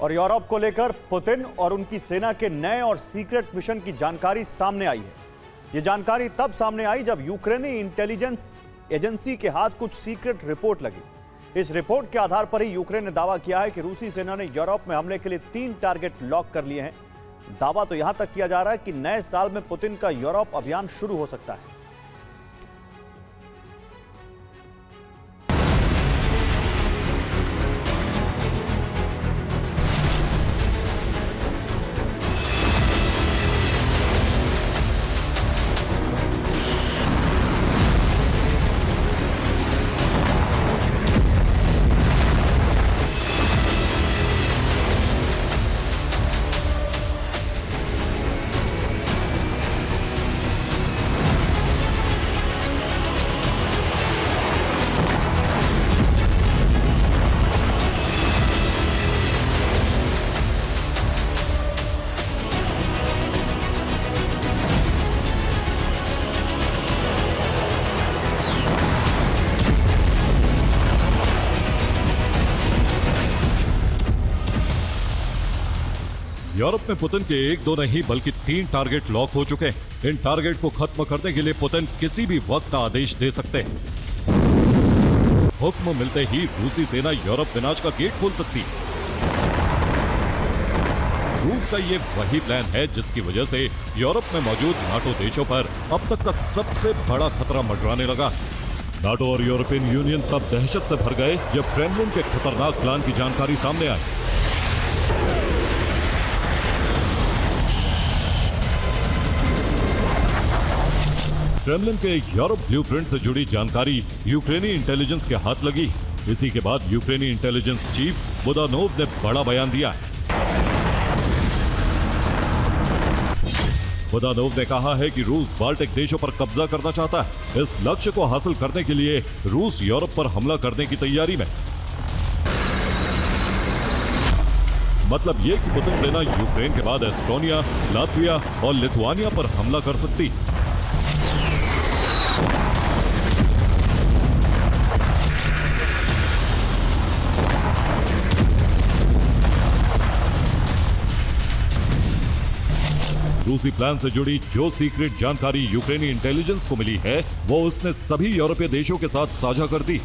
और यूरोप को लेकर पुतिन और उनकी सेना के नए और सीक्रेट मिशन की जानकारी सामने आई है। यह जानकारी तब सामने आई जब यूक्रेनी इंटेलिजेंस एजेंसी के हाथ कुछ सीक्रेट रिपोर्ट लगी। इस रिपोर्ट के आधार पर ही यूक्रेन ने दावा किया है कि रूसी सेना ने यूरोप में हमले के लिए 3 टारगेट लॉक कर लिए हैं। दावा तो यहां तक किया जा रहा है कि नए साल में पुतिन का यूरोप अभियान शुरू हो सकता है। यूरोप में पुतिन के 1-2 नहीं बल्कि 3 टारगेट लॉक हो चुके हैं। इन टारगेट को खत्म करने के लिए पुतिन किसी भी वक्त आदेश दे सकते हैं। हुक्म मिलते ही रूसी सेना यूरोप विनाश का गेट खोल सकती है। रूस का ये वही प्लान है जिसकी वजह से यूरोप में मौजूद नाटो देशों पर अब तक का सबसे बड़ा खतरा मंडराने लगा। नाटो और यूरोपियन यूनियन तब दहशत से भर गए जब क्रेमलिन के खतरनाक प्लान की जानकारी सामने आई। क्रेमलिन के यूरोप ब्लूप्रिंट से जुड़ी जानकारी यूक्रेनी इंटेलिजेंस के हाथ लगी। इसी के बाद यूक्रेनी इंटेलिजेंस चीफ बुदानोव ने बड़ा बयान दिया। बुदानोव ने कहा है कि रूस बाल्टिक देशों पर कब्जा करना चाहता है। इस लक्ष्य को हासिल करने के लिए रूस यूरोप पर हमला करने की तैयारी में। मतलब ये कि पुतिन सेना यूक्रेन के बाद एस्टोनिया, लातविया और लिथुआनिया पर हमला कर सकती। रूसी प्लान से जुड़ी जो सीक्रेट जानकारी यूक्रेनी इंटेलिजेंस को मिली है वो उसने सभी यूरोपीय देशों के साथ साझा कर दी।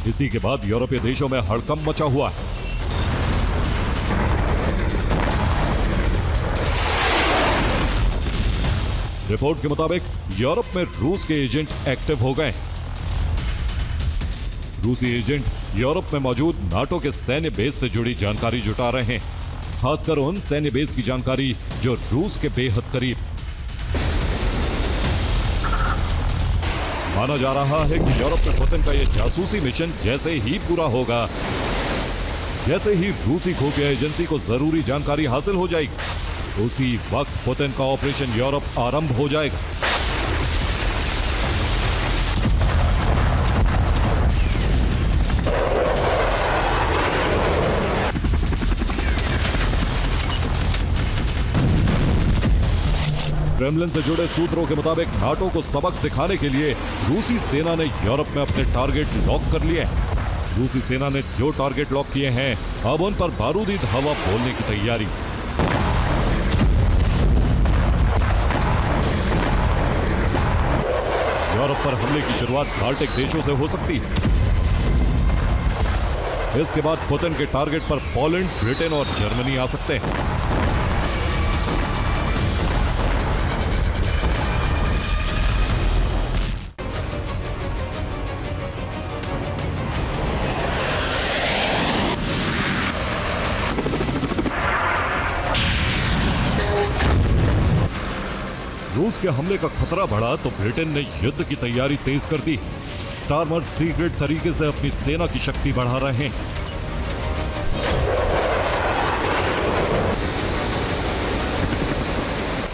इसी के बाद यूरोपीय देशों में हड़कंप मचा हुआ है। रिपोर्ट के मुताबिक यूरोप में रूस के एजेंट एक्टिव हो गए। रूसी एजेंट यूरोप में मौजूद नाटो के सैन्य बेस से जुड़ी जानकारी जुटा रहे हैं, खासकर उन सैन्य बेस की जानकारी जो रूस के बेहद करीब। माना जा रहा है कि यूरोप में पुतिन का यह जासूसी मिशन जैसे ही पूरा होगा, जैसे ही रूसी खुफिया एजेंसी को जरूरी जानकारी हासिल हो जाएगी, उसी वक्त पुतिन का ऑपरेशन यूरोप आरंभ हो जाएगा। क्रेमलिन से जुड़े सूत्रों के मुताबिक नाटो को सबक सिखाने के लिए रूसी सेना ने यूरोप में अपने टारगेट लॉक कर लिए हैं। रूसी सेना ने जो टारगेट लॉक किए हैं अब उन पर बारूदी धावा बोलने की तैयारी। यूरोप पर हमले की शुरुआत बाल्टिक देशों से हो सकती है। इसके बाद पुतिन के टारगेट पर पोलैंड, ब्रिटेन और जर्मनी आ सकते हैं। रूस के हमले का खतरा बढ़ा तो ब्रिटेन ने युद्ध की तैयारी तेज कर दी। स्टारमर्स सीक्रेट तरीके से अपनी सेना की शक्ति बढ़ा रहे हैं।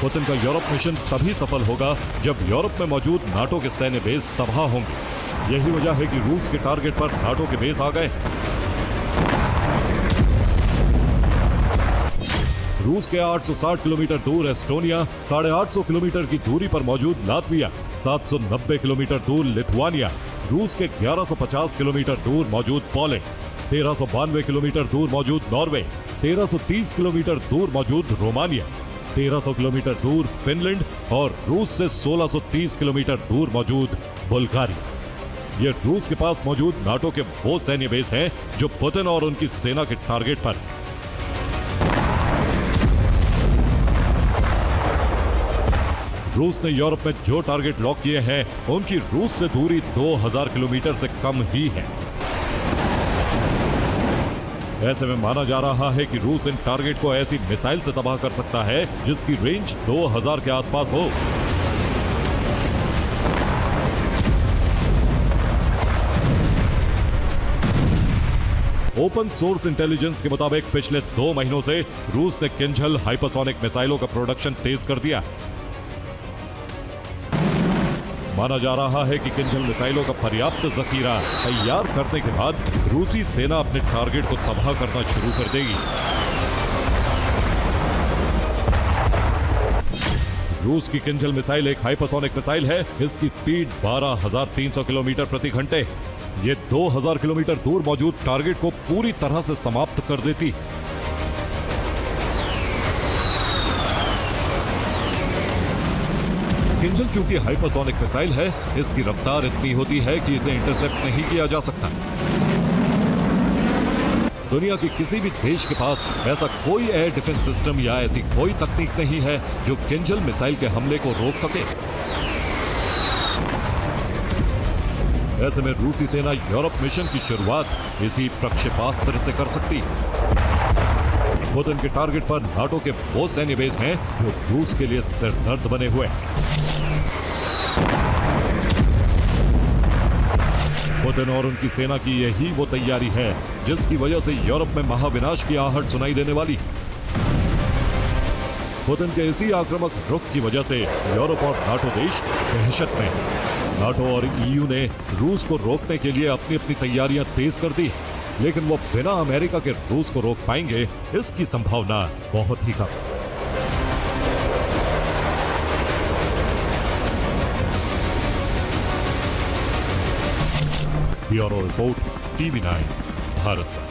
पुतिन का यूरोप मिशन तभी सफल होगा जब यूरोप में मौजूद नाटो के सैन्य बेस तबाह होंगे। यही वजह है कि रूस के टारगेट पर नाटो के बेस आ गए। रूस के 860 किलोमीटर दूर एस्टोनिया, 850 किलोमीटर की दूरी पर मौजूद लातविया, 790 किलोमीटर दूर लिथुआनिया, रूस के 1150 किलोमीटर दूर मौजूद पोलैंड। 1392 किलोमीटर दूर मौजूद नॉर्वे, 1330 किलोमीटर दूर मौजूद रोमानिया, 1300 किलोमीटर दूर फिनलैंड और रूस से 1630 किलोमीटर दूर मौजूद बुल्गारिया। ये रूस के पास मौजूद नाटो के वो सैन्य बेस हैं जो पुतिन और उनकी सेना के टारगेट पर। रूस ने यूरोप में जो टारगेट लॉक किए हैं उनकी रूस से दूरी 2000 किलोमीटर से कम ही है। ऐसे में माना जा रहा है कि रूस इन टारगेट को ऐसी मिसाइल से तबाह कर सकता है जिसकी रेंज 2000 के आसपास हो। ओपन सोर्स इंटेलिजेंस के मुताबिक पिछले 2 महीनों से रूस ने किंझल हाइपरसोनिक मिसाइलों का प्रोडक्शन तेज कर दिया। माना जा रहा है कि किंझल मिसाइलों का पर्याप्त जखीरा तैयार करने के बाद रूसी सेना अपने टारगेट को तबाह करना शुरू कर देगी। रूस की किंझल मिसाइल एक हाइपरसोनिक मिसाइल है। इसकी स्पीड 12,300 किलोमीटर प्रति घंटे। ये 2000 किलोमीटर दूर मौजूद टारगेट को पूरी तरह से समाप्त कर देती। किंझल चूंकि हाइपरसोनिक मिसाइल है, इसकी रफ्तार इतनी होती है कि इसे इंटरसेप्ट नहीं किया जा सकता। दुनिया के किसी भी देश के पास ऐसा कोई एयर डिफेंस सिस्टम या ऐसी कोई तकनीक नहीं है जो किंझल मिसाइल के हमले को रोक सके। ऐसे में रूसी सेना यूरोप मिशन की शुरुआत इसी प्रक्षेपास्त्र से कर सकती। पुतिन के टारगेट पर नाटो के वो सैन्य बेस हैं जो रूस के लिए सिरदर्द बने हुए हैं। पुतिन और उनकी सेना की यही वो तैयारी है जिसकी वजह से यूरोप में महाविनाश की आहट सुनाई देने वाली। पुतिन के इसी आक्रामक रुख की वजह से यूरोप और नाटो देश दहशत में हैं। नाटो और ईयू ने रूस को रोकने के लिए अपनी अपनी तैयारियां तेज कर दी, लेकिन वो बिना अमेरिका के रूस को रोक पाएंगे इसकी संभावना बहुत ही कम। Bureau report, TV9 Bharat.